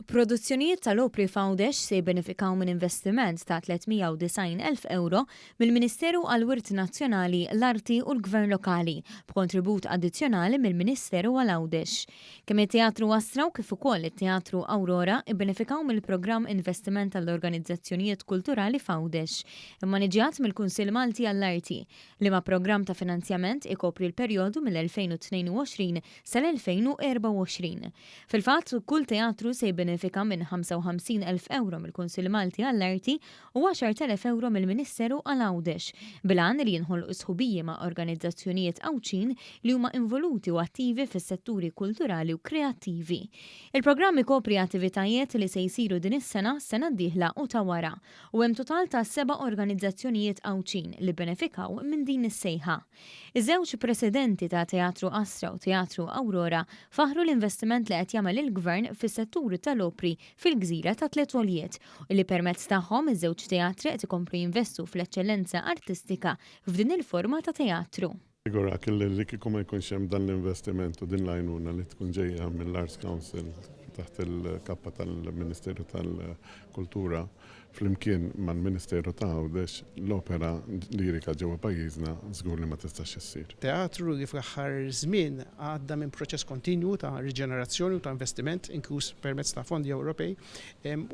Produzzjonijiet tal-Opri Fawdex se jbenefikaw minn investiment ta' 390,000 euro mill-Ministeru għall-Wirt Nazzjonali, l-Arti u l-Gvern Lokali b'kontribut addizzjonali mill-Ministeru għall-Għawdex. Kemm it-Teatru Astraw kif ukoll it-Teatru Aurora jbenefikaw mill-programm Investiment tal-Organizzazzjonijiet Kulturali Fawdex, immaniġġjat mill-Kunsill Malti għall-Arti, li ma' programm ta' finanzjament ikopri l-perjodu mill-2022 sal-2024. Fil-fatt, kull teatru se jbenefika minn 55,000 euro mill-Kunsill Malti għall-Arti u 10,000 euro mill-Ministeru għall-Għawdex, bil-għan li jinħolqu sħubiji ma' organizzazzjonijiet għawċin li huma involuti u attivi fis-setturi kulturali u kreattivi. Il-programm ikopri attivitajiet li se jsiru din is-sena, sena d-dieħla u ta' wara, u hemm total ta' 7 organizzazzjonijiet għawċin li benefikaw minn din is-sejħa. Iż-żewġ presidenti ta' Teatru Astra u Teatru Aurora faħru l-investiment li qed jagħmel il-Gvern fis-setturi tal-opri fil-Gżira ta' Tletwolijiet u li permezz tagħhom iż-żewġ teatri qed ikomplu jinvestu fl-eċċellenza artistika f'din il-forma ta' teatru. Sigura li kieku ma jkunx hemm dan l-investiment u din l-għajnuna li tkun ġejja mill-Arts Council taħt il-kappa tal-Ministeru tal-Kultura flimkien mal-Ministeru ta' Għawdex l-opera lirika ġewwa pajjiżna żgur li ma tistax issir. Teatru li fl-aħħar żmien għadda minn proċess kontinju ta' riġenerazzjoni u ta' investiment inkluż permezz ta' fondi Ewropej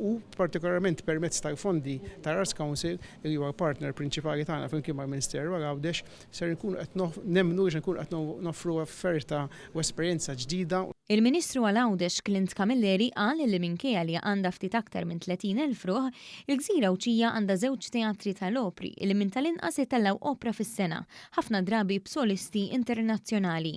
u partikolarment permezz ta' fondi tal-Arts Council li huwa partner prinċipali tagħna flimkien mal-Ministeru Għawdex ser nkunu qed nemmnu biex nkunu qed noffru offerta u esperjenza ġdida. Il-Ministru għall-Għawdex Clint Camilleri qal li minkejja li għandha ftit aktar minn 30,000 ruħ, il-Gżira Awċija għandha żewġ teatri tal-opri li minn tal-inqas itellgħu opra fis-sena, ħafna drabi b'solisti internazzjonali.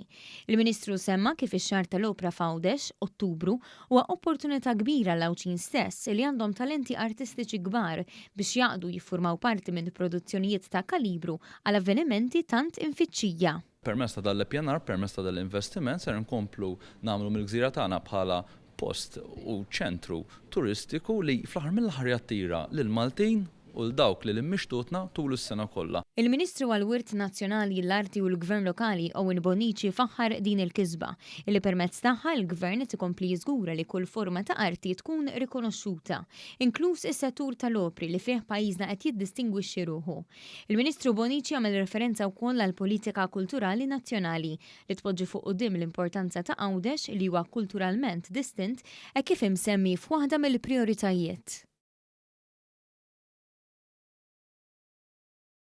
Il-Ministru semma kif ix-xahar tal-opra f'Għawdex, Ottubru, huwa opportunità kbira l-Awċin stess li għandhom talenti artistiċi kbar biex jaqdu jiffurmaw parti minn produzzjonijiet ta' kalibru għal avvenimenti tant infittxija. Permezz ta' dal-PNR, permezz ta' dal-investiment, ser nkomplu nagħmlu mill-Gżira tagħna bħala post u ċentru turistiku li fl-aħħar mill-aħħar jattira lil Maltin u l-dawk li l-immixtutna tul is-sena kollha. Il-Ministru għall-Wirt Nazzjonali, l-Arti u l-Gvern Lokali Owen Bonici faħħar din il-kisba, li permezz tagħha l-Gvern tikompli jiżgura li kull forma ta' arti tkun rikonoxxuta, inkluż is-settur tal-opri li fih pajjiżna qed jiddistingwixxi ruħu. Il-Ministru Bonici għamel referenza wkoll għall politika kulturali nazzjonali li tpoġġi fuq quddiem l-importanza ta' Għawdex li huwa kulturalment distint kif imsemmi f'waħda mill-prijoritajiet.